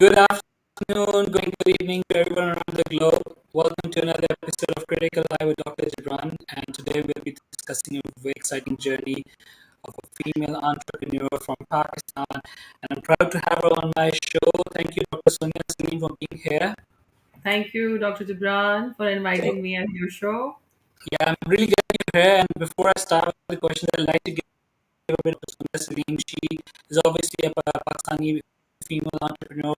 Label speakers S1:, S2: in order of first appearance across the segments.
S1: Good afternoon, good evening to everyone around the globe. Welcome to another episode of Critical Eye with Dr. Jibran. And today we'll be discussing a very exciting journey of a female entrepreneur from Pakistan. And I'm proud to have her on my show. Thank you, Dr. Sonia Saleem, for being here.
S2: Thank you, Dr. Jibran, for
S1: So,
S2: inviting me on your show.
S1: yeah, I'm really glad you're here. And before I start with the questions, I'd like to give a bit of Sonia Saleem. She is obviously a Pakistani female entrepreneur,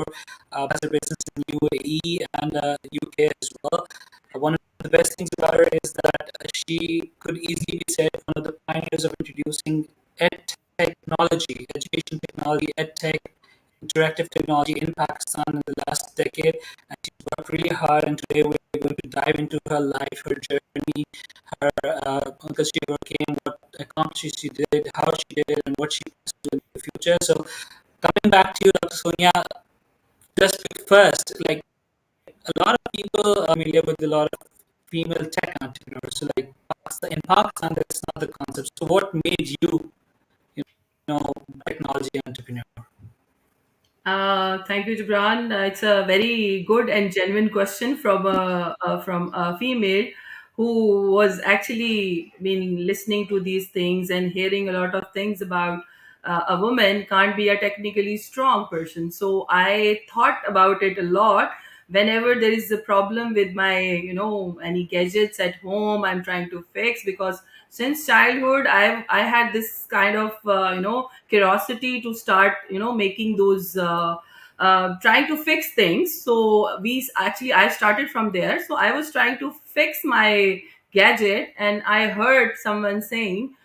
S1: has a business in UAE and UK as well. One of the best things about her is that she could easily be said one of the pioneers of introducing ed technology, education technology, ed tech, interactive technology in Pakistan in the last decade. And she's worked really hard. And today we're going to dive into her life, her journey, her because she overcame, what accomplishments she did, how she did it, and what she plans to do in the future. So coming back to you, Dr. Sonia, just first, like a lot of people are familiar with a lot of female tech entrepreneurs. So, like in Pakistan, that's not the concept. So, what made you know, technology entrepreneur?
S2: Thank you, Jibran. It's a very good and genuine question from a female who was actually been listening to these things and hearing a lot of things about a woman can't be a technically strong person. So I thought about it a lot. Whenever there is a problem with my, any gadgets at home, I'm trying to fix because since childhood I had this kind of curiosity to start making those trying to fix things. So we actually I started from there. So I was trying to fix my gadget and I heard someone saying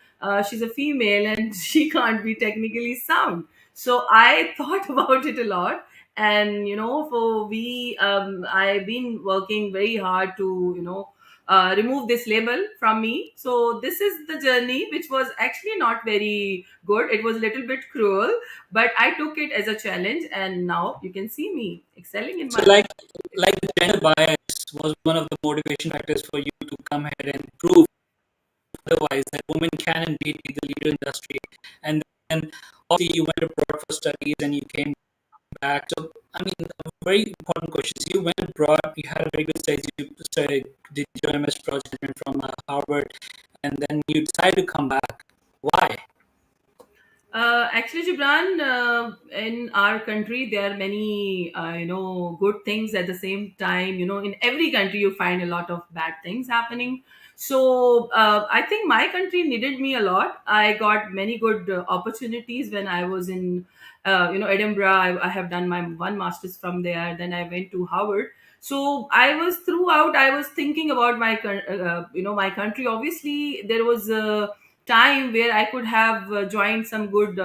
S2: she's a female and she can't be technically sound. So I thought about it a lot. And for we I've been working very hard to remove this label from me. So this is the journey, which was actually not very good. It was a little bit cruel, but I took it as a challenge, and now you can see me excelling in
S1: So,
S2: my
S1: like the gender bias was one of the motivation factors for you to come ahead and prove otherwise that women can indeed be the leader industry. And then obviously you went abroad for studies and you came back. So, I mean, a very important question. So you went abroad, you had a very good studies, you did your MS project from Harvard, and then you decided to come back. Why?
S2: Actually, Gibran, in our country, there are many, good things at the same time. In every country, you find a lot of bad things happening. So I think my country needed me a lot. I got many good opportunities when I was in, Edinburgh. I have done my one master's from there. Then I went to Harvard. So I was throughout. I was thinking about my country. Obviously, there was a time where I could have joined some good,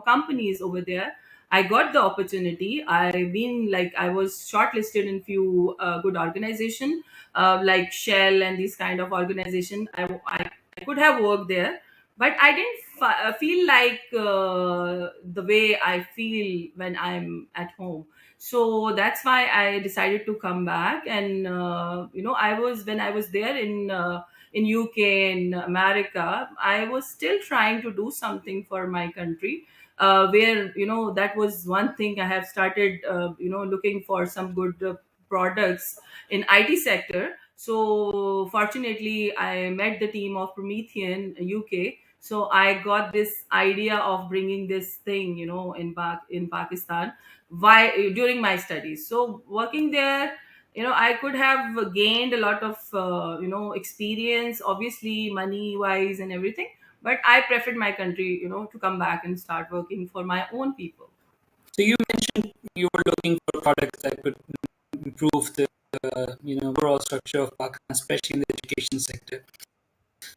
S2: companies over there. I got the opportunity. I was shortlisted in few good organization, like Shell and this kind of organization. I could have worked there, but I didn't feel like the way I feel when I'm at home. So that's why I decided to come back. And when I was there in UK, in America, I was still trying to do something for my country. Where that was one thing I have started, looking for some good products in IT sector. So fortunately, I met the team of Promethean UK. So I got this idea of bringing this thing, in Pakistan, why during my studies. So working there, I could have gained a lot of experience, obviously money wise and everything, but I preferred my country, to come back and start working for my own people.
S1: So you mentioned you were looking for products that could improve the overall structure of Pakistan, especially in the education sector.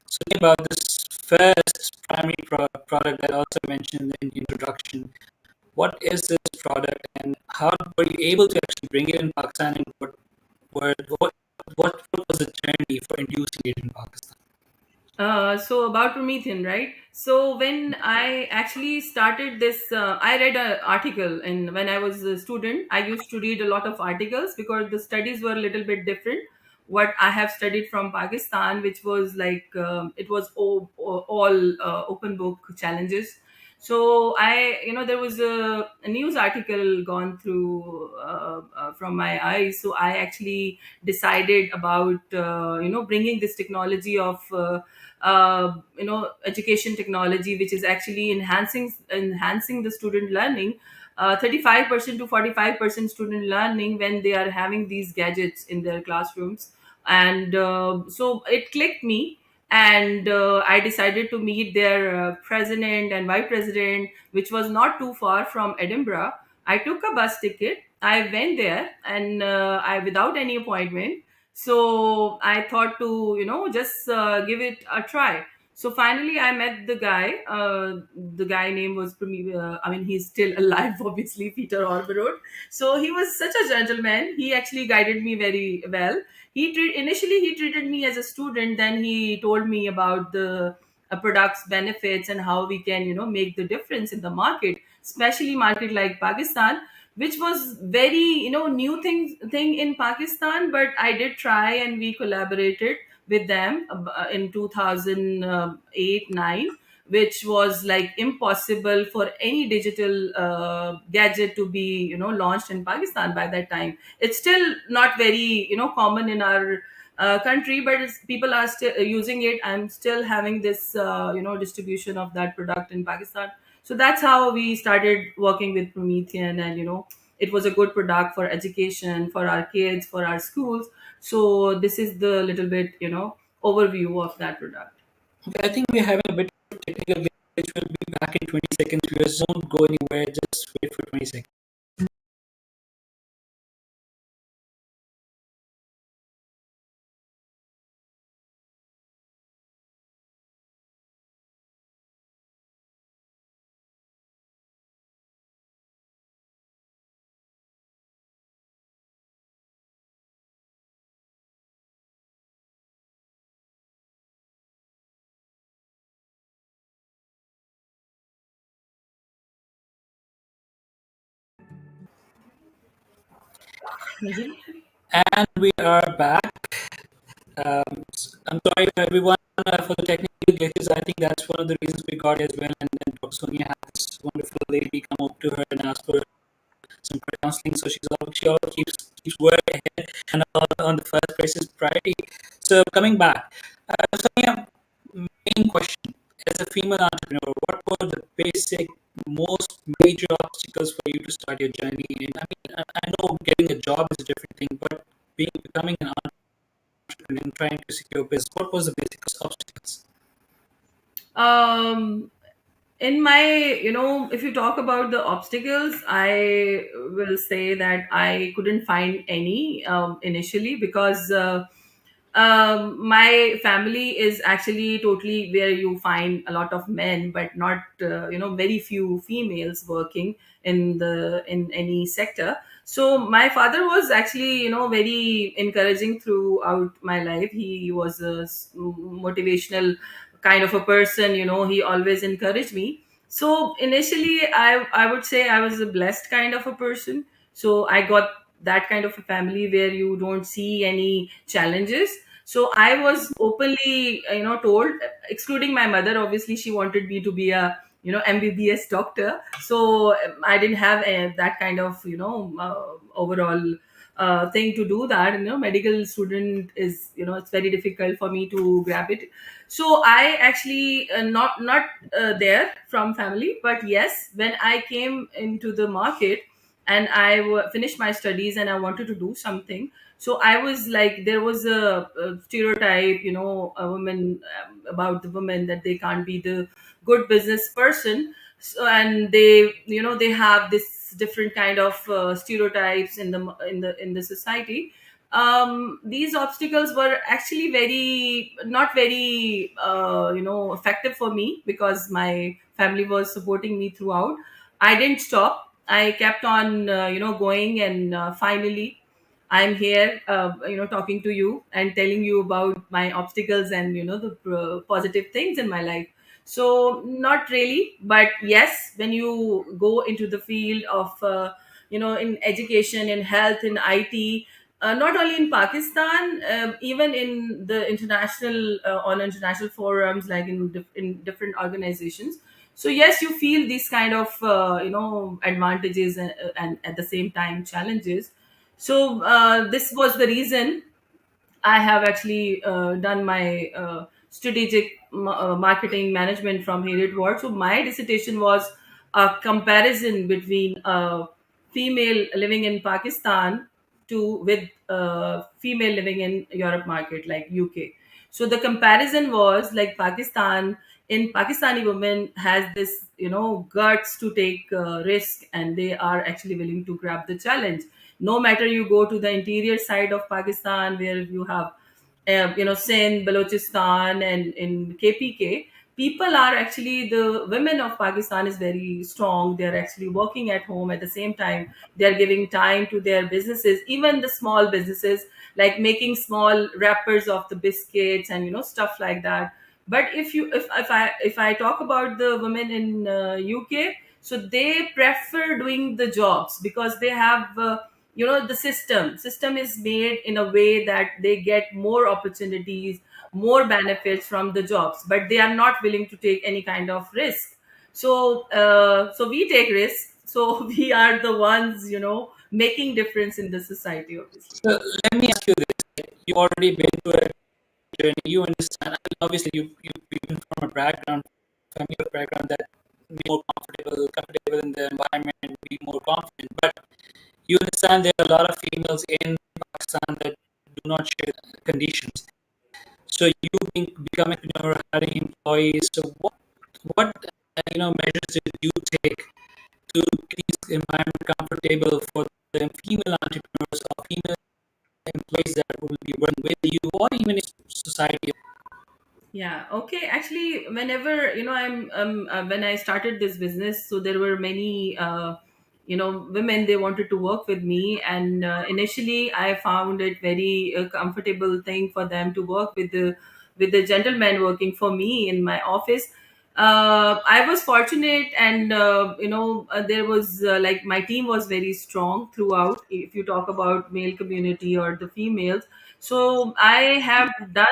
S1: So think about this first primary product that I also mentioned in the introduction. What is this product, and how were you able to actually bring it in Pakistan, and were, what, what was the journey for inducing it in Pakistan?
S2: So about Promethean, right? So when I actually started this, I read an article, and when I was a student, I used to read a lot of articles because the studies were a little bit different. What I have studied from Pakistan, which was like it was all open book challenges. So there was a news article gone through from my eyes. So I actually decided about bringing this technology of education technology, which is actually enhancing the student learning, 35% to 45% student learning when they are having these gadgets in their classrooms. And so it clicked me, and I decided to meet their president and vice president, which was not too far from Edinburgh. I took a bus ticket, I went there, and I without any appointment. So I thought to just give it a try. So finally I met the guy. The guy name was I mean, he's still alive obviously, Peter Orberod. So he was such a gentleman. He actually guided me very well. Initially he treated me as a student, then he told me about the products benefits and how we can make the difference in the market, especially market like Pakistan, which was very thing in Pakistan. But I did try, and we collaborated with them in 2008 9, which was like impossible for any digital gadget to be launched in Pakistan by that time. It's still not very common in our country, but people are still using it. I'm still having this distribution of that product in Pakistan. So that's how we started working with Promethean, and it was a good product for education, for our kids, for our schools. So this is the little bit overview of that product.
S1: Okay, I think we're having a bit of technical glitch. We'll be back in 20 seconds. Viewers, don't go anywhere. Just wait for 20 seconds. And we are back. I'm sorry to everyone for the technical glitches. I think that's one of the reasons we got as well. And then Dr. Sonia had this wonderful lady come up to her and ask for some counseling. So she always keeps work ahead and on the first place is priority. So coming back, Sonia, main question: as a female entrepreneur, what were the basic, most major obstacles for you to start your journey? And I mean, I know getting a job is a different thing, but becoming an entrepreneur and trying to secure business, what was the basic obstacles?
S2: um in my if you talk about the obstacles, I will say that I couldn't find any initially, because my family is actually totally where you find a lot of men, but not very few females working in any sector. So my father was actually very encouraging throughout my life. He was a motivational kind of a person. He always encouraged me. So initially I would say I was a blessed kind of a person. So I got that kind of a family where you don't see any challenges. So I was openly told, excluding my mother. Obviously she wanted me to be a MBBS doctor. So I didn't have that kind of overall thing to do that. Medical student is it's very difficult for me to grab it. So I actually not there from family, but yes, when I came into the market and finished my studies and I wanted to do something. So I was like, there was a stereotype, a woman, about the women, that they can't be the good business person. So, and they have this different kind of stereotypes in the society. These obstacles were actually very not very effective for me, because my family was supporting me throughout. I didn't stop. I kept on going, and finally I'm here talking to you and telling you about my obstacles and the positive things in my life. So not really, but yes, when you go into the field of in education, in health, in IT, not only in Pakistan, even in the international on international forums, like in different organizations. So yes, you feel these kind of advantages, and at the same time challenges. So this was the reason I have actually done my strategic marketing management from Harriet Ward. So my dissertation was a comparison between a female living in Pakistan to with female living in Europe market like UK. So the comparison was like Pakistan. In Pakistani women has this guts to take risk, and they are actually willing to grab the challenge. No matter you go to the interior side of Pakistan where you have Sindh, Balochistan, and in KPK, people are actually, the women of Pakistan is very strong. They're actually working at home. At the same time, they're giving time to their businesses, even the small businesses like making small wrappers of the biscuits and stuff like that. But if I talk about the women in UK, so they prefer doing the jobs because they have the system is made in a way that they get more opportunities, more benefits from the jobs, but they are not willing to take any kind of risk. So we take risks, so we are the ones making difference in the society, obviously.
S1: So let me ask you this: you already been through a journey. You understand. I mean, obviously, you've been from a background, family background that be more comfortable in the environment, be more confident. But you understand there are a lot of females in Pakistan that do not share the conditions. So you become an entrepreneur, having employees. So what measures did you take to keep this environment comfortable for the female entrepreneurs or female employees that will be working with you or even in society?
S2: Yeah. Okay. Actually, whenever when I started this business, so there were many women, they wanted to work with me, and initially I found it very comfortable thing for them to work with the gentleman working for me in my office. I was fortunate, and there was like my team was very strong throughout. If you talk about male community or the females, so I have done,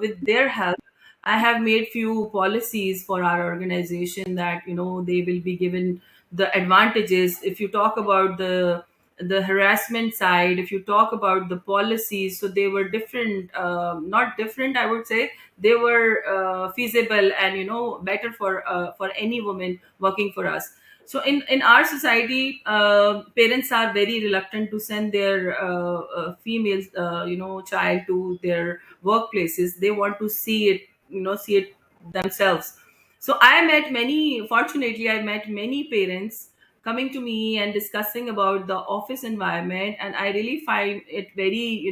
S2: with their help, I have made few policies for our organization that they will be given the advantages. If you talk about the harassment side, if you talk about the policies, so they were different, not different, I would say. They were feasible and better for any woman working for us. So in our society, parents are very reluctant to send their female child to their workplaces. They want to see it themselves. So fortunately I met many parents coming to me and discussing about the office environment, and I really find it very,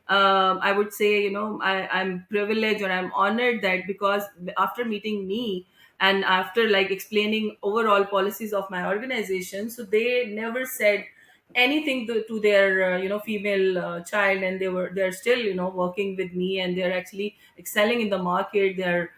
S2: I would say, I'm privileged or I'm honored that, because after meeting me and after like explaining overall policies of my organization, so they never said anything to their female child, and they're still working with me, and they're actually excelling in the market. They're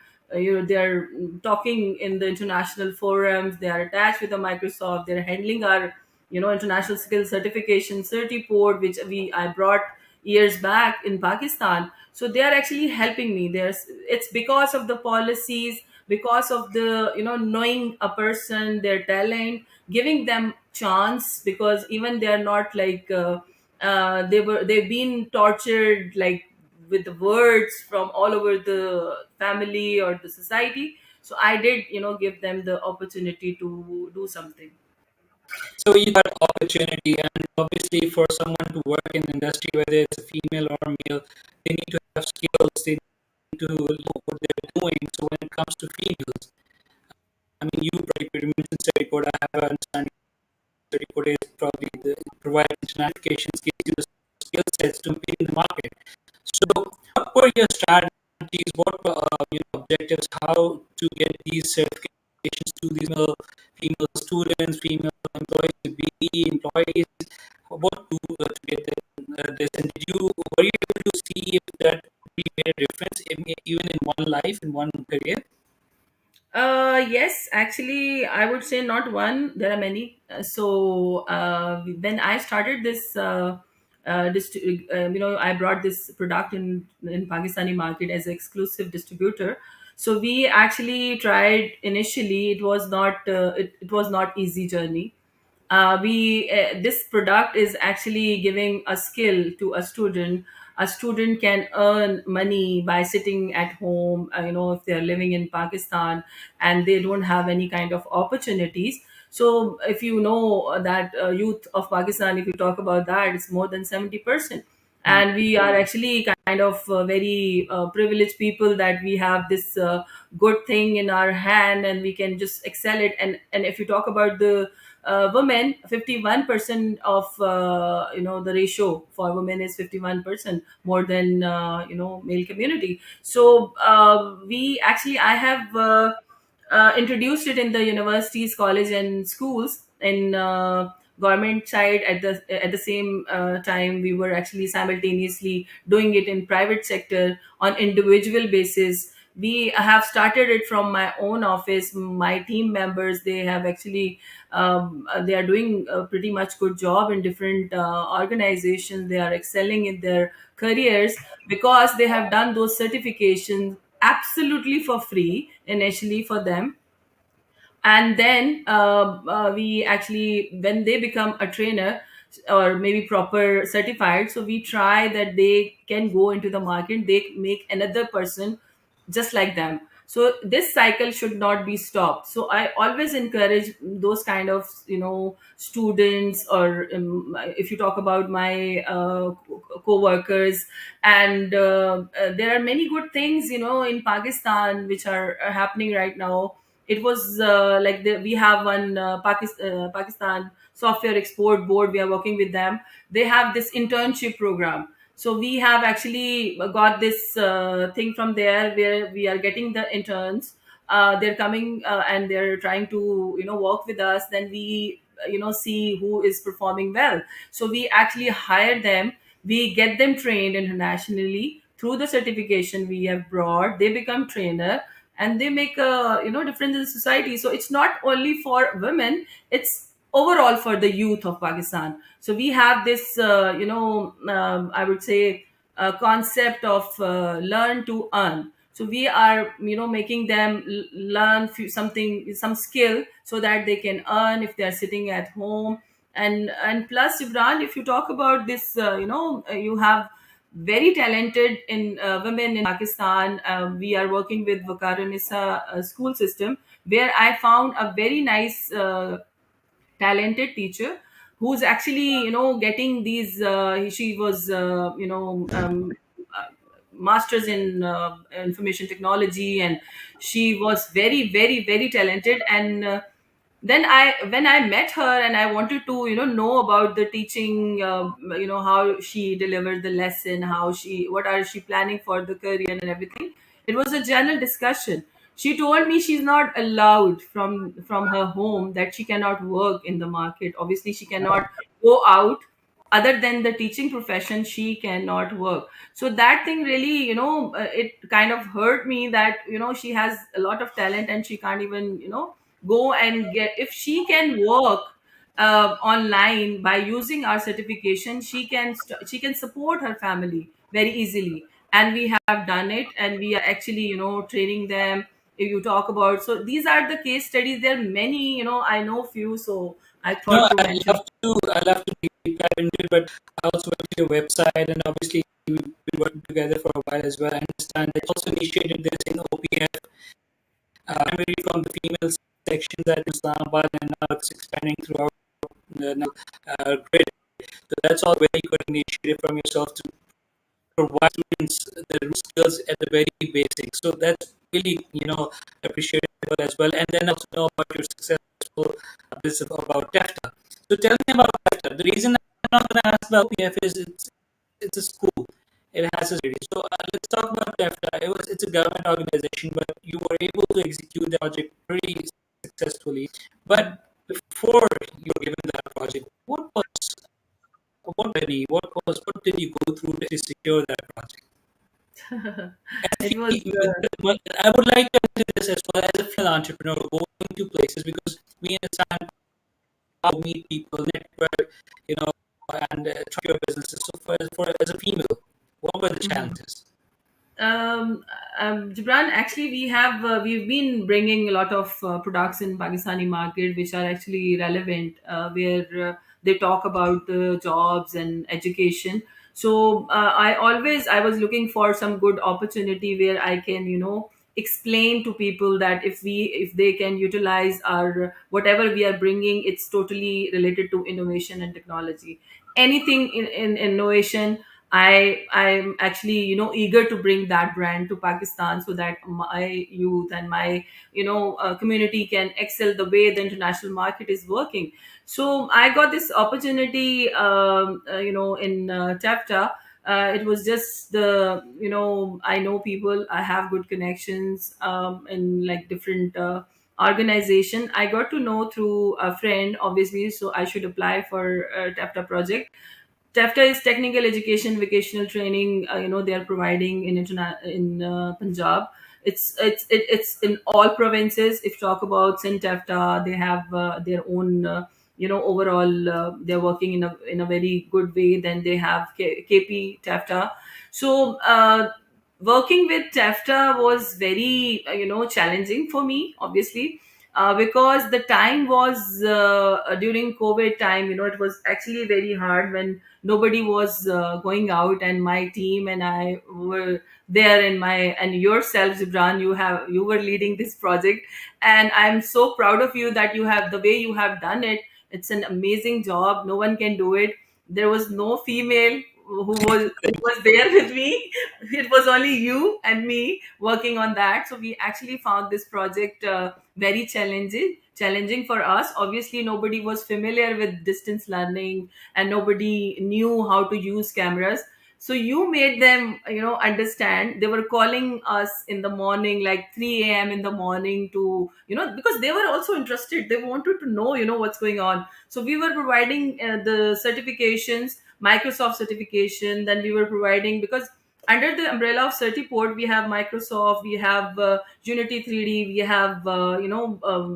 S2: talking in the international forums. They are attached with the Microsoft. They're handling our international skills certification certiport, which I brought years back in Pakistan. So they are actually helping me. It's because of the policies, because of the knowing a person, their talent, giving them chance, because even they are not like they've been tortured like with the words from all over the family or the society. So I did give them the opportunity to do something.
S1: So you got opportunity, and obviously for someone to work in the industry, whether it's a female or a male, they need to have skills. They need to know what they're doing. So when it comes to females, I mean, you particularly mentioned study report. I have an understanding study report is probably the provide certifications, gives you the skill sets to compete in the market. So what were your strategies? What objectives? How to get these certifications to these female students, female employees to be employees? What to get this? And were you able to see if that really made a difference even in one life, in one career?
S2: Yes, actually, I would say not one. There are many. So when I started this I brought this product in Pakistani market as an exclusive distributor. So we actually tried initially. It was not easy journey. We This product is actually giving a skill to a student. A student can earn money by sitting at home, if they're living in Pakistan and they don't have any kind of opportunities. So if you know that youth of Pakistan, if you talk about that, it's more than 70%. And we are actually kind of very privileged people that we have this good thing in our hand and we can just excel it. And if you talk about the women, 51% of the ratio for women is 51% more than male community. So we actually I have introduced it in the universities, college, and schools. In government side, at the same time, we were actually simultaneously doing it in private sector on individual basis. We have started it from my own office. My team members, they have actually they are doing a pretty much good job in different organizations. They are excelling in their careers because they have done those certifications absolutely for free initially for them. And then we actually, when they become a trainer or maybe proper certified, so we try that they can go into the market, they make another person just like them. So this cycle should not be stopped. So I always encourage those kind of students, or if you talk about my co-workers. And there are many good things in Pakistan which are happening right now. It was we have one Pakistan Software Export Board. We are working with them. They have this internship program. So we have actually got this thing from there where we are getting the interns. They're coming and they're trying to work with us. Then we see who is performing well. So we actually hire them. We get them trained internationally through the certification we have brought. They become trainer and they make a difference in society. So it's not only for women, it's overall for the youth of Pakistan. So we have this I would say concept of learn to earn. So we are making them learn some skill so that they can earn if they are sitting at home. And plus, Jibran, if you talk about this, you have very talented in women in Pakistan. We are working with Vakaranisa school system, where I found a very nice talented teacher who's actually getting these she was uh, masters in information technology, and she was very, very, very talented. And then when I met her and I wanted to know about the teaching, how she delivered the lesson, what are she planning for the career and everything. It was a general discussion. She told me she's not allowed from her home, that she cannot work in the market. Obviously she cannot go out. Other than the teaching profession, she cannot work. So that thing really, it kind of hurt me, that she has a lot of talent and she can't even go and get. If she can work online by using our certification, she can support her family very easily. And we have done it, and we are actually training them. If you talk about, so these are the case studies. There are many, I know few, so I
S1: No,
S2: thought to mention.
S1: I'd love to deep dive into it, but I also went to your website, and obviously we've been working together for a while as well. I understand that you also initiated this in OPF, primarily from the female sections at Islamabad, and now it's expanding throughout the grid. So that's all very good initiative from yourself to provide students the root skills at the very basic. So that's really, appreciable as well. And then also know about your successful business about TEFTA. So tell me about TEFTA. The reason I'm not going to ask about PF is it's a school. It has a rating. So let's talk about TEFTA. It's a government organization, but you were able to execute the project pretty successfully. But before you were given that project, what did you go through to secure that project? And
S2: It was
S1: I would like to do this as well as a female entrepreneur, going to places, because we understand how to meet people, network, you know, try your businesses. So for as a female, what were the
S2: Mhm.
S1: challenges?
S2: Um, Jibran, actually, we've been bringing a lot of products in Pakistani market, which are actually relevant, where they talk about jobs and education. So I was looking for some good opportunity where I can, explain to people that if they can utilize our whatever we are bringing, it's totally related to innovation and technology. Anything in innovation, I'm actually eager to bring that brand to Pakistan so that my youth and my community can excel the way the international market is working. So I got this opportunity, in TAFTA. It was just I know people, I have good connections in like different organization. I got to know through a friend, obviously, so I should apply for a TAFTA project. TEFTA is technical education, vocational training. They are providing in Punjab. It's in all provinces. If you talk about St. TEFTA, they have their own. Overall, they're working in a very good way. Then they have KP TEFTA. So working with TEFTA was very challenging for me, obviously, because the time was during COVID time. It was actually very hard when nobody was going out, and my team and I were there. And yourself, Zibran, you were leading this project, and I'm so proud of you that you have the way you have done it. It's an amazing job. No one can do it. There was no female who was there with me. It was only you and me working on that. So we actually found this project very challenging for us. Obviously, nobody was familiar with distance learning, and nobody knew how to use cameras. So you made them understand. They were calling us in the morning, like 3 a.m. in the morning, to because they were also interested. They wanted to know what's going on. So we were providing the certifications, Microsoft certification. Then we were providing, because under the umbrella of Certiport, we have Microsoft, we have Unity 3D, we have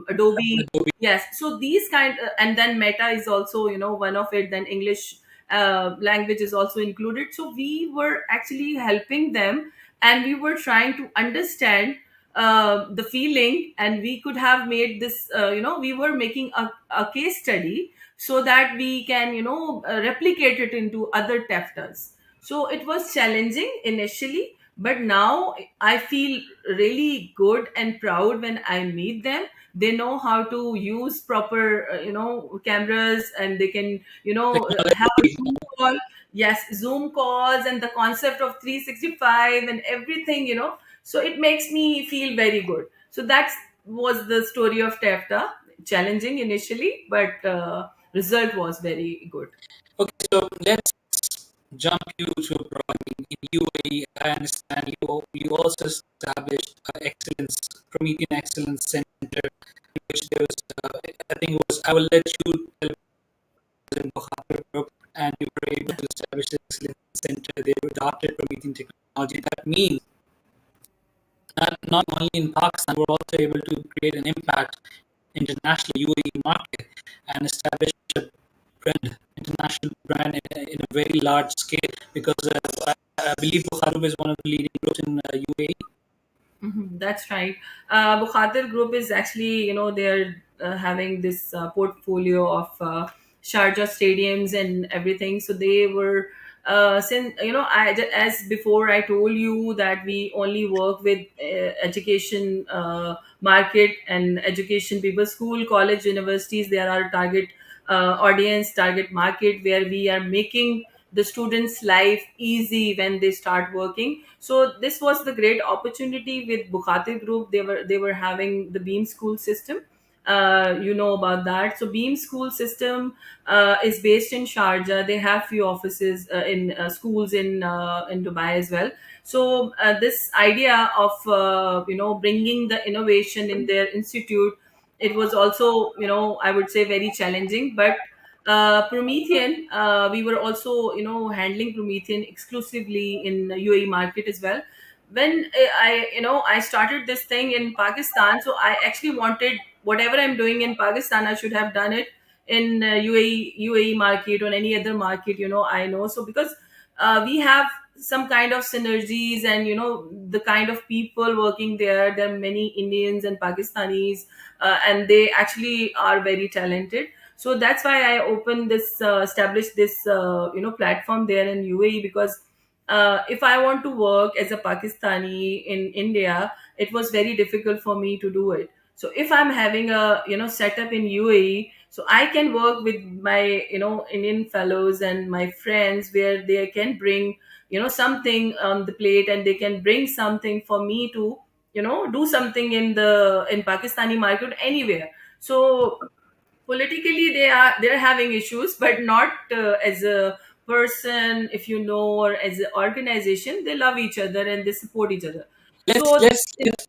S2: Adobe. Yes, so these and then Meta is also one of it. Then English language is also included. So we were actually helping them, and we were trying to understand the feeling, and we could have made this. We were making a case study so that we can replicate it into other TEFTAs. So it was challenging initially, but now I feel really good and proud when I meet them. They know how to use proper cameras, and they can have a
S1: Technology.
S2: Zoom call. Yes, Zoom calls, and the concept of 365 and everything. So it makes me feel very good. So that was the story of TEFTA. Challenging initially, but result was very good.
S1: Okay, so let's jump you to abroad. In UAE, I understand you also established excellence Promethean Excellence Center, in which there was I think it was I will let you tell in Bukhatir Group, and you were able to establish the excellence center. They adopted Promethean technology. That means not only in Pakistan, we're also able to create an impact international UAE market and establish a international brand in a very large scale. Because I believe Bukharu is one of the leading groups in UAE.
S2: That's right. Bukhatir Group is actually, they're having this portfolio of Sharjah stadiums and everything. So they were, since, as before I told you that we only work with education market and education people, school, college, universities. They are our target audience, target market, where we are making the students' life easy when they start working. So this was the great opportunity with Bukhati Group. They were having the Beam School system. You know about that. So Beam School system is based in Sharjah. They have few offices in schools in Dubai as well. So this idea of bringing the innovation in their institute, it was also I would say very challenging, but Promethean, we were also handling Promethean exclusively in the UAE market as well. When I started this thing in Pakistan, so I actually wanted whatever I'm doing in Pakistan, I should have done it in UAE market or any other market, I know. So because we have some kind of synergies, and the kind of people working there are many Indians and Pakistanis, and they actually are very talented. So that's why I opened this established this platform there in UAE, because if I want to work as a Pakistani in India, it was very difficult for me to do it. So if I'm having a setup in UAE, so I can work with my Indian fellows and my friends, where they can bring something on the plate, and they can bring something for me to do something in Pakistani market anywhere. So politically they're having issues, but not as a person, if or as an organization, they love each other and they support each other.
S1: let's
S2: So
S1: let's let's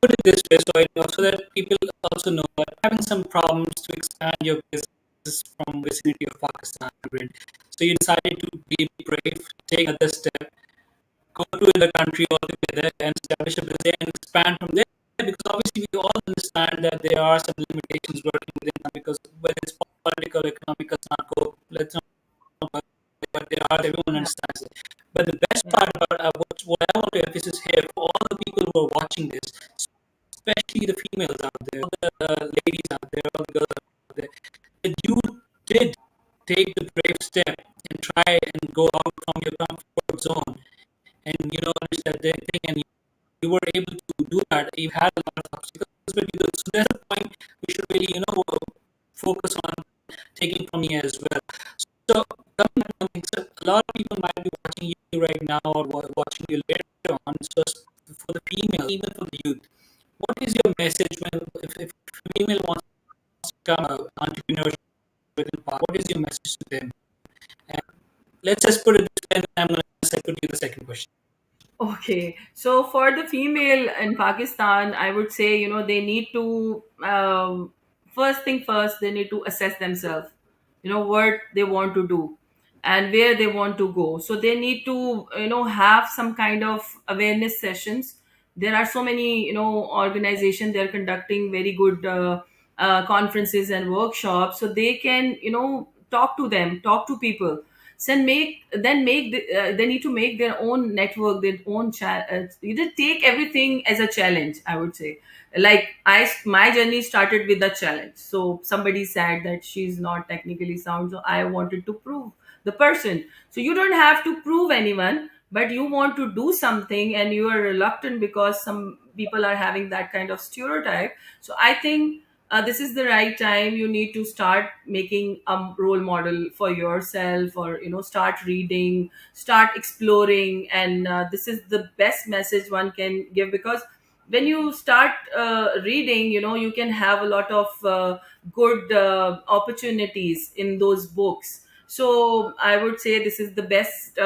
S1: put it this way, so that people also know that having some problems to expand your business from vicinity of Pakistan, right? So you decided to be brave, take another step, go to the country altogether and establish a business and expand from there. Because obviously we all understand that there are some limitations working within them, because whether it's political, economic, let's not go, let's not, but there are, everyone
S2: yeah,
S1: understands it. But the best
S2: yeah,
S1: part about what I want to emphasize here for all the people who are watching this, especially the females out there, all the ladies out there, all the girls out there, that you did take the brave step and try and go out from your comfort zone, and understand that thing, and you were able to do that. You had a lot of obstacles, but so there's a point we should really focus on taking from here as well. So coming back to something, so a lot of people might be watching you right now, or watching you later on. So for the female, even for the youth, what is your message when, if a female wants to become an entrepreneur within Park, what is your message to them? And let's just put it this way, and I'm going to put you the second question.
S2: okay. So for the female in Pakistan, I would say, they need to, first thing first, they need to assess themselves, what they want to do and where they want to go. So they need to, have some kind of awareness sessions. There are so many, organizations, they're conducting very good conferences and workshops. So they can, talk to them, talk to people, they need to make their own network, their own you just take everything as a challenge, I would say. Like my journey started with a challenge. So somebody said that she's not technically sound, so I wanted to prove the person. So you don't have to prove anyone, but you want to do something and you are reluctant because some people are having that kind of stereotype. So I think this is the right time. You need to start making a role model for yourself, or start reading, start exploring. And this is the best message one can give, because when you start reading, you can have a lot of good opportunities in those books. So I would say this is the best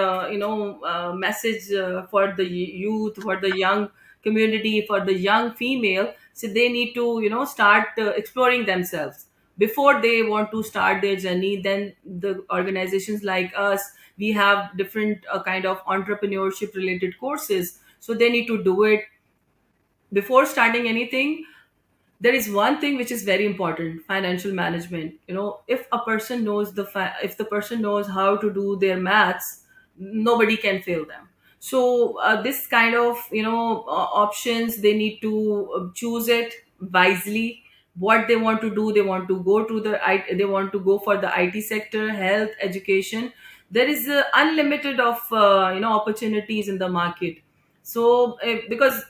S2: message for the youth, for the young community, for the young female. So they need to start exploring themselves before they want to start their journey. Then the organizations like us, we have different kind of entrepreneurship related courses, so they need to do it before starting anything. There is one thing which is very important: financial management. If a person knows if the person knows how to do their maths, nobody can fail them. So this kind of options, they need to choose it wisely. What they want to do, they want to go to they want to go for the IT sector, health, education. There is unlimited of opportunities in the market. So because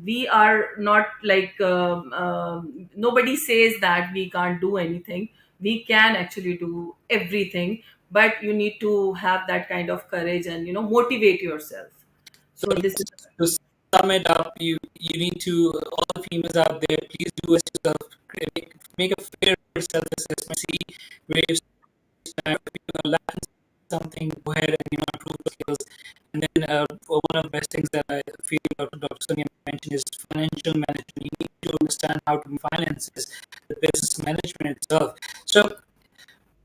S2: we are not like nobody says that we can't do anything. We can actually do everything, but you need to have that kind of courage and motivate yourself.
S1: So
S2: So this is
S1: to sum it up, you need to, all the females out there, please do as yourself, make a fair self assessment, see where you stand. If you lack something, go ahead and improve the skills. And then one of the best things that I feel Dr. Sonia mentioned is financial management. You need to understand how to finances, the business management itself. So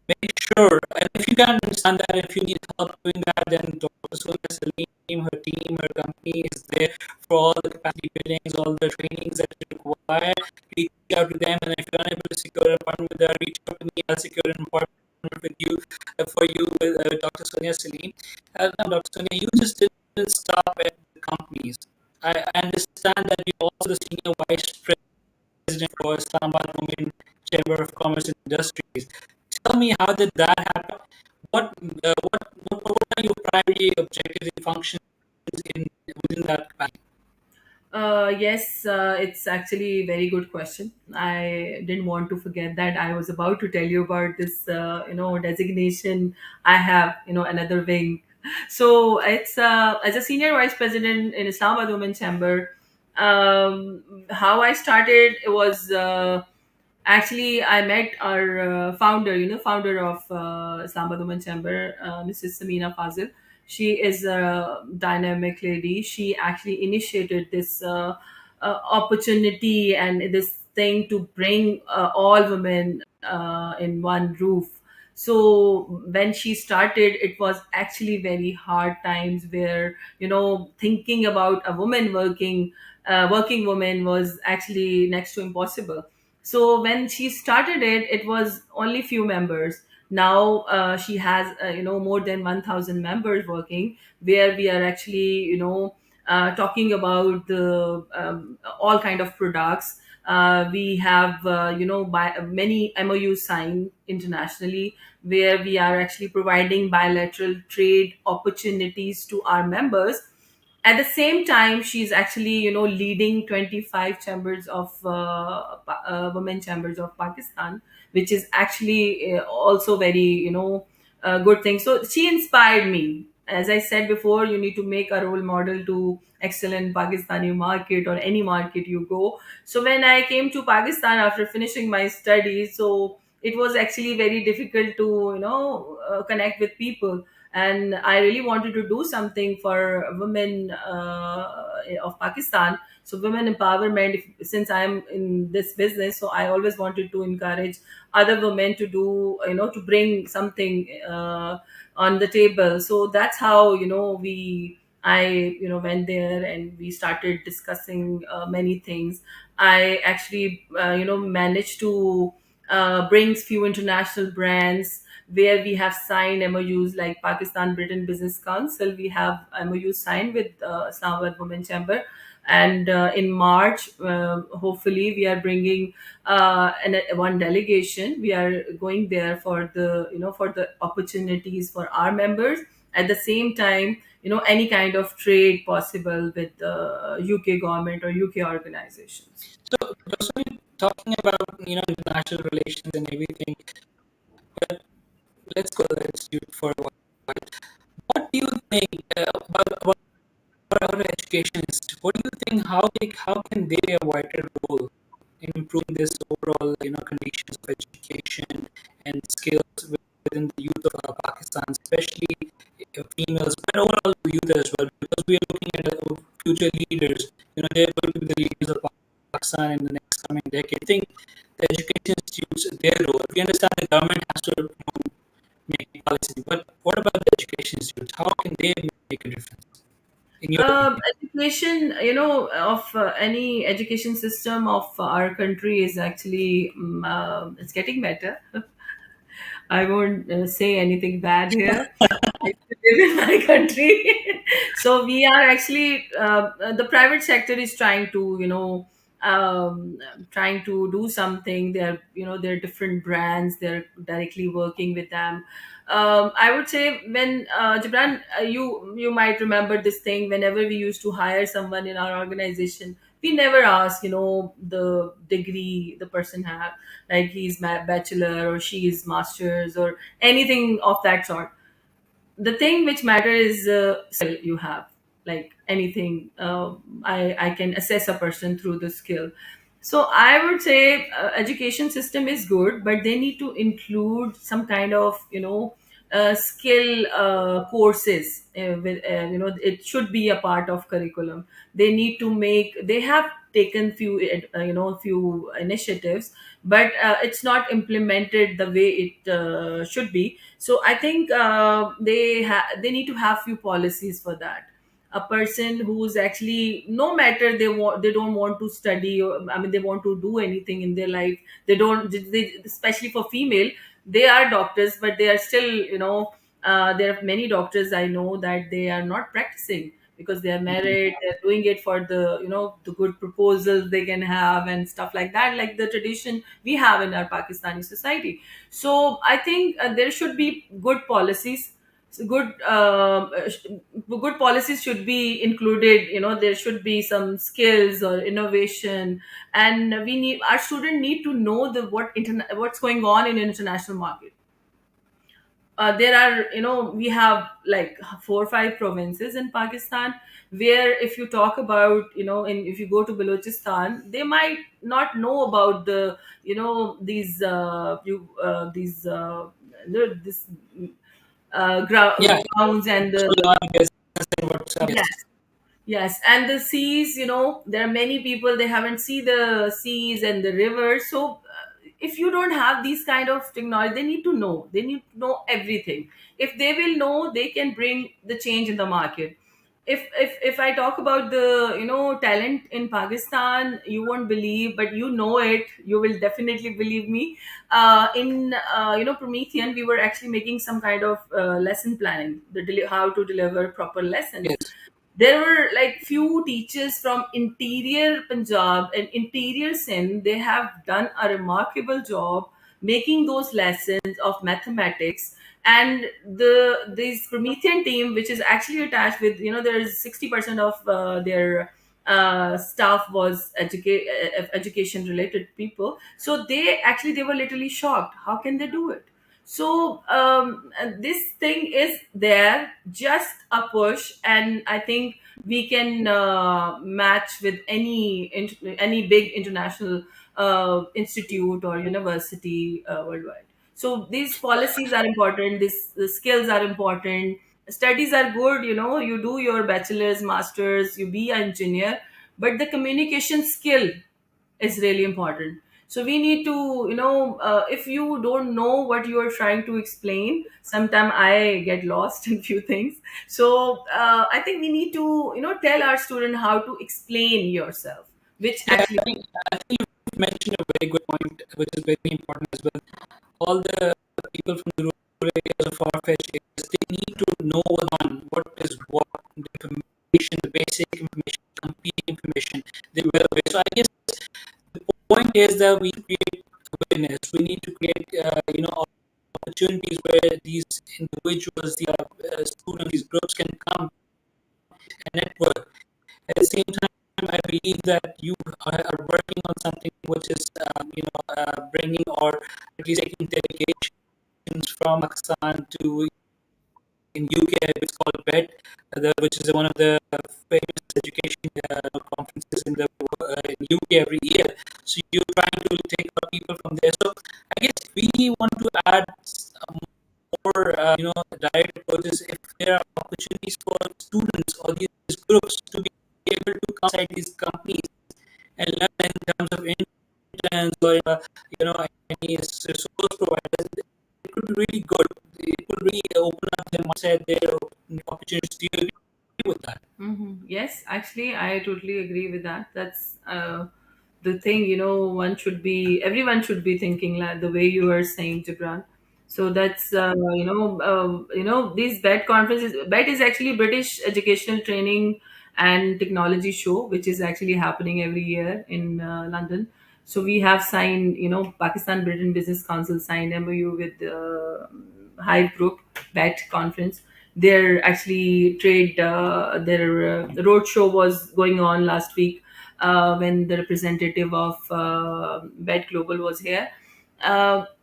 S1: make sure, and if you can understand that, if you need help doing that, then Dr. Sonia Saleem, her team, her company is there for all the capacity buildings, all the trainings that you require. require, reach out to them. And if you're unable to secure an appointment with her, reach out to me. I'll secure an appointment with you for you with Dr. Sonia Saleem. Now, Dr. Sonia, you just didn't stop at the companies. I understand that you're also the senior vice president for Islamabad Women Chamber of Commerce and Industries. Tell me, how did that happen? What are your primary objectives and functions in within that capacity?
S2: Yes, it's actually a very good question. I didn't want to forget that. I was about to tell you about this, designation I have, another wing. So it's as a senior vice president in Islamabad Women Chamber. How I started, it was actually I met our founder, founder of Islamabad Women Chamber, Mrs. Samina Fazil. She is a dynamic lady. She actually initiated this opportunity and this thing to bring all women in one roof. So when she started, it was actually very hard times where thinking about a woman working woman was actually next to impossible. So when she started it, it was only few members. Now she has more than 1,000 members working, where we are actually talking about the all kind of products. We have many MOUs signed internationally, where we are actually providing bilateral trade opportunities to our members. At the same time, she's actually leading 25 chambers of women chambers of Pakistan, which is actually also very good thing. So she inspired me. As I said before, you need to make a role model to excel in Pakistani market or any market you go. So when I came to Pakistan after finishing my studies, so it was actually very difficult to connect with people, and I really wanted to do something for women of Pakistan. So women empowerment. Since I'm in this business, so I always wanted to encourage other women to do, to bring something on the table. So that's how I went there and we started discussing many things. I actually managed to bring few international brands, where we have signed MOUs like Pakistan Britain Business Council. We have MOU signed with Islamabad Women Chamber, and in March, hopefully, we are bringing one delegation. We are going there for the for the opportunities for our members. At the same time, any kind of trade possible with the UK government or UK organizations.
S1: So, Rosali, talking about international relations and everything, but let's go to the institute for a while. What do you think about education institute? What do you think? How can they play a vital role in improving this overall conditions of education and skills within the youth of Pakistan, especially females, but overall youth as well? Because we are looking at future leaders. They're going to be the leaders of Pakistan in the next coming decade. I think the education institutes, their role. We understand the government has to make policy, but what about the education institutes? How can they make a difference, in your opinion?
S2: Education, of any education system of our country is actually it's getting better. I won't say anything bad here. I used to live in my country. So we are actually the private sector is trying to trying to do something. There are different brands. They're directly working with them. I would say, when Jibran, you might remember this thing. Whenever we used to hire someone in our organization, we never ask the degree the person have, like he's bachelor or she is masters or anything of that sort. The thing which matters is skill you have. Like anything, I can assess a person through the skill. So I would say education system is good, but they need to include some kind of skill courses. It should be a part of curriculum. They have taken few initiatives, but it's not implemented the way it should be. So I think they need to have few policies for that. a person who's actually, no matter they don't want to study, or I mean they want to do anything in their life, they don't they, especially for female, they are doctors, but they are still, there are many doctors I know that they are not practicing because they are married, they're doing it for the, the good proposals they can have and stuff like that, like the tradition we have in our Pakistani society. So I think there should be good policies. So good policies should be included. There should be some skills or innovation, and we need our student need to know what's going on in international market. There are, we have like 4 or 5 provinces in Pakistan, where if you talk about, if you go to Balochistan, they might not know about the, these you these this
S1: Yeah,
S2: grounds and
S1: what's
S2: the,
S1: going on in business and what's
S2: yes.
S1: yes.
S2: Yes, and the seas, there are many people they haven't seen the seas and the rivers. So if you don't have these kind of technology, they need to know. They need to know everything. If they will know, they can bring the change in the market. If I talk about the, talent in Pakistan, you won't believe, but you know it. You will definitely believe me. In Promethean, we were actually making some kind of lesson planning, how to deliver proper lessons.
S1: Yes.
S2: There were like few teachers from interior Punjab and interior Sindh. They have done a remarkable job making those lessons of mathematics. And this Promethean team, which is actually attached with, there's 60% of their staff was education related people. So they were literally shocked. How can they do it? So this thing is there, just a push, and I think we can match with any big international institute or university worldwide. So these policies are important. The skills are important. Studies are good. You do your bachelor's, masters, you be an engineer, but the communication skill is really important. So we need to, if you don't know what you are trying to explain, sometimes I get lost in few things. So I think we need to, tell our student how to explain yourself, which
S1: Yeah,
S2: actually.
S1: I think you mentioned a very good point, which is very important as well. All the people from the rural areas or far-fetched areas, they need to know on what is what, the information, the basic information, complete information. They're well aware. So I guess the point is that we create awareness. We need to create, opportunities where these individuals, the students, these groups can come and network. At the same time, I believe that you are working on something which is, bringing or at least taking delegations from Pakistan to in UK. It's called BED, which is one of the famous education conferences in UK every year. So you're trying to take our people from there. So I guess we want to add more, direct approaches. If there are opportunities for students or these groups to be able to come inside these companies and learn in terms of interns or any resource providers, it could be really good. It could really open up their mindset, their opportunities. Do you agree with that?
S2: Yes, actually, I totally agree with that. That's the thing. Everyone should be thinking like the way you were saying, Jibran. So that's these BET conferences. BET is actually British Educational Training and Technology Show, which is actually happening every year in London. So we have signed, Pakistan Britain Business Council signed MOU with Hive Group BET conference. Their actually trade their road show was going on last week when the representative of BET Global was here.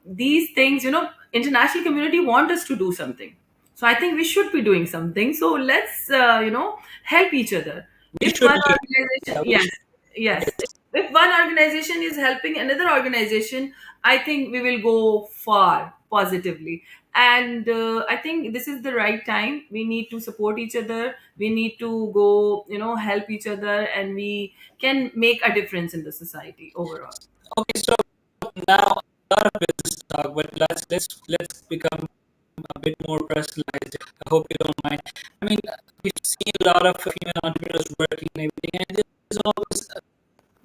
S2: These things, international community want us to do something. So I think we should be doing something. So let's, help each other.
S1: We
S2: If
S1: should
S2: one
S1: be.
S2: organization,
S1: Yeah, we
S2: yes,
S1: should.
S2: yes.
S1: Yes.
S2: If one organization is helping another organization, I think we will go far positively. And I think this is the right time. We need to support each other. We need to go, help each other, and we can make a difference in the society overall.
S1: Okay, so now a lot of business talk, but let's become a bit more personalized. I hope you don't mind. I mean, we've seen a lot of female entrepreneurs working and everything, and there's always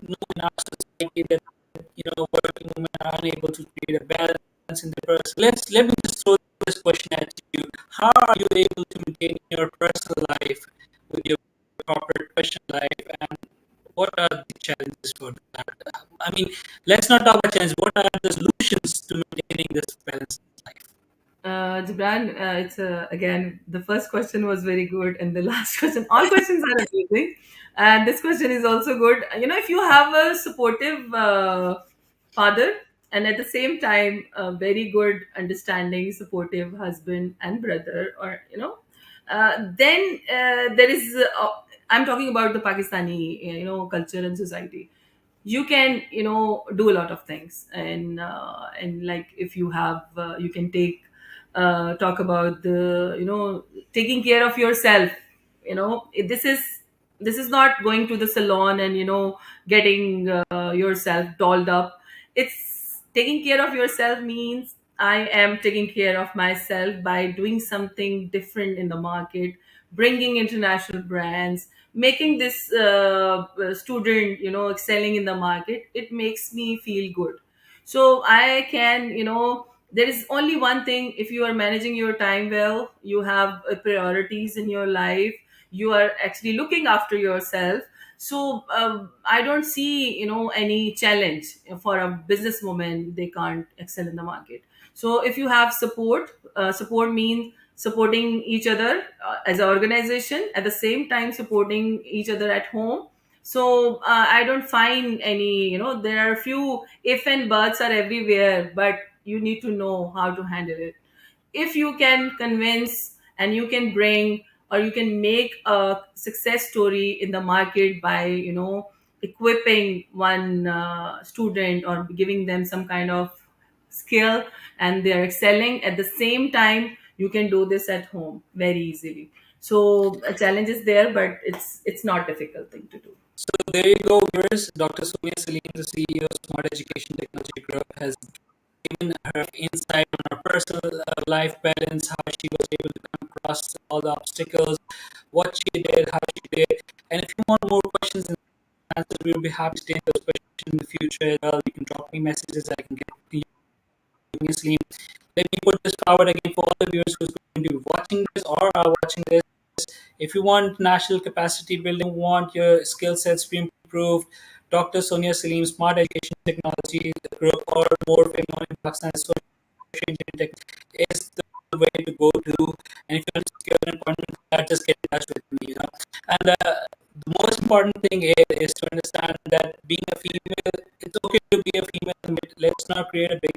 S1: in our society that working women are unable to create a balance in their person. Let me just throw this question at you. How are you able to maintain your personal life with your corporate professional life, and what are the challenges for that? I mean, let's not talk about challenges. What are the solutions to maintaining this balance in life?
S2: Jibran, it's again, the first question was very good, and the last question, all questions are amazing, and this question is also good. If you have a supportive father, and at the same time a very good, understanding, supportive husband and brother, or then there is. I'm talking about the Pakistani, culture and society. You can do a lot of things, and like, if you have you can talk about the taking care of yourself. This is not going to the salon and getting yourself dolled up. It's taking care of yourself means I am taking care of myself by doing something different in the market, bringing international brands, making this student excelling in the market. It makes me feel good. So I can, there is only one thing. If you are managing your time well, you have priorities in your life, you are actually looking after yourself. So I don't see any challenge for a businesswoman. They can't excel in the market. So if you have support, support means supporting each other as an organization, at the same time supporting each other at home. So I don't find any, there are few if and buts are everywhere, but you need to know how to handle it. If you can convince and you can bring, or you can make a success story in the market by equipping one student or giving them some kind of skill, and they're excelling at the same time, you can do this at home very easily. So a challenge is there, but it's not difficult thing to do.
S1: So there you go, viewers. Dr. Sonia Saleem, the CEO of Smart Education Technology Group, has given her insight on her personal life balance, how she was able to come across all the obstacles, what she did, how she did. And if you want more questions and answers, we'll be happy to take those questions in the future as well. You can drop me messages. I can get to you continuously. Let me put this forward again for all the viewers who's going to be watching this or are watching this. If you want national capacity building, want your skill sets to be improved, Dr. Sonia Saleem, Smart Education Technology Group, or more famous in Pakistan, Tech is the way to go to. And if you want to secure an appointment, just get in touch with me. And the most important thing is to understand that being a female, it's okay to be a female. Let's not create a big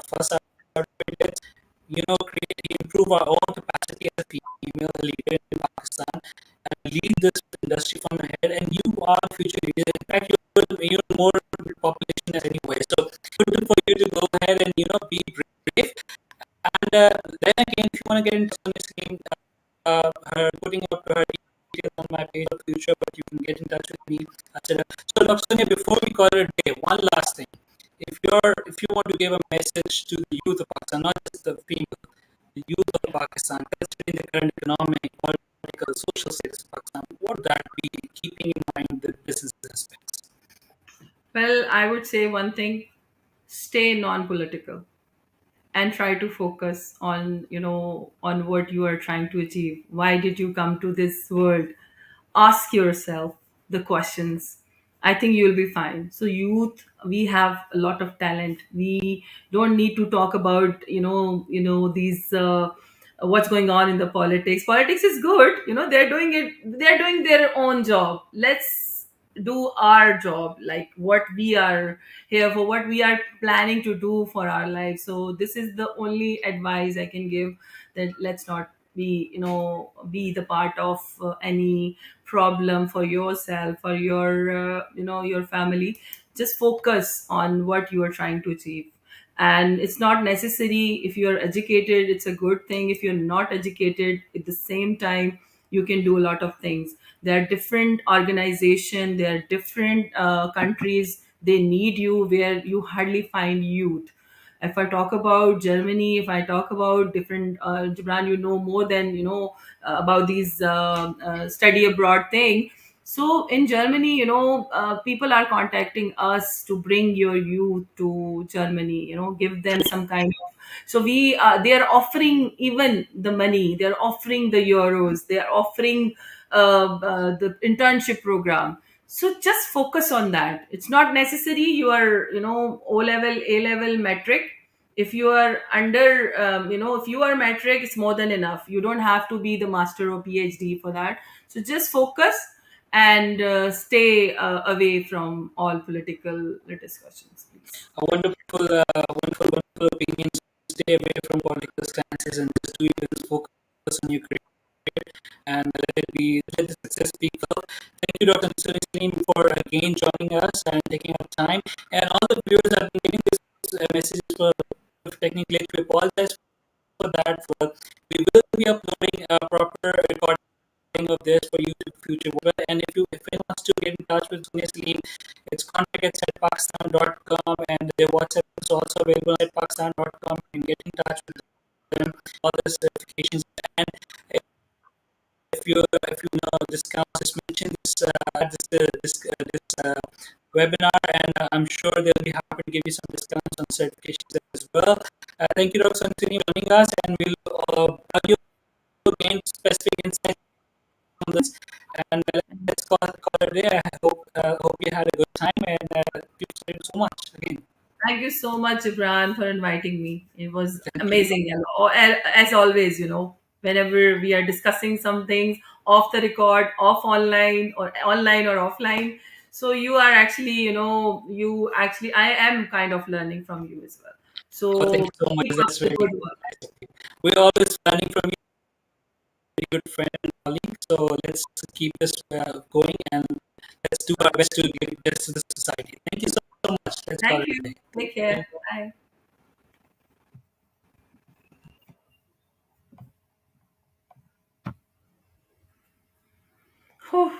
S1: fuss out of it. Let's improve our own capacity as a female leader in Pakistan and lead this industry from ahead. And you are future leaders. In fact, you're more population as anyway. So good for you to go ahead and be brave. And then again, if you want to get into this game, her putting up her details on my page of future, but you can get in touch with me, etc. So, Dr. Sonia, before we call it a day, one last thing. If you want to give a message to the youth of Pakistan, not just the female, the youth of Pakistan, considering the current economic, political, social status of Pakistan, what would that be, keeping in mind the business aspects?
S2: Well, I would say one thing: stay non-political and try to focus on on what you are trying to achieve. Why did you come to this world? Ask yourself the questions. I think you'll be fine. So youth, we have a lot of talent. We don't need to talk about these what's going on in the politics is good. They're doing it, they're doing their own job. Let's do our job, like what we are here for, what we are planning to do for our life. So this is the only advice I can give, that let's not be the part of any problem for yourself or your your family. Just focus on what you are trying to achieve. And it's not necessary, if you're educated it's a good thing, if you're not educated at the same time, you can do a lot of things. There are different organization, there are different countries, they need you where you hardly find youth. If I talk about Germany, if I talk about different, Jibran, you know more than about these study abroad thing. So in Germany, people are contacting us to bring your youth to Germany. Give them some kind of. So they are offering even the money. They are offering the euros. They are offering the internship program. So just focus on that. It's not necessary you are O level, A level metric. If you are under, if you are metric, it's more than enough. You don't have to be the master or PhD for that. So just focus and stay away from all political discussions, please.
S1: A wonderful opinions. Stay away from political stances and just do your best, focus on your career, and let the success speak for. Thank you, Dr. Sonia Saleem, for again joining us and taking our time. And all the viewers have been getting this messages for technical glitch. We apologize for that. We will be uploading a proper recording of this for you to future work. And if anyone wants to get in touch with Sonia Saleem, it's contact@pakistan.com, and their WhatsApp is also available at pakistan.com. You can get in touch with them, all the certifications. And if you know discounts, just mention this webinar, and I'm sure they'll be happy to give you some discounts on certifications as well. Thank you, Dr. Santini, for joining us, and we'll have you gain specific insights on this. And let's call it a day. I hope you had a good time, and thank you so much again.
S2: Thank you so much, Ibran, for inviting me. It was
S1: Thank you.
S2: amazing. And as always, whenever we are discussing some things off the record, online or offline. So you are actually, I am kind of learning from you as well.
S1: Oh, thank
S2: So
S1: you so much.
S2: keep up
S1: That's
S2: the
S1: really
S2: good work.
S1: nice of you. We're always learning from you, very good friend and colleague. So let's keep this going, and let's do our best to give this to the society. Thank you so much. Let's call
S2: Thank
S1: it a
S2: you.
S1: day.
S2: Take care. Bye. Whew.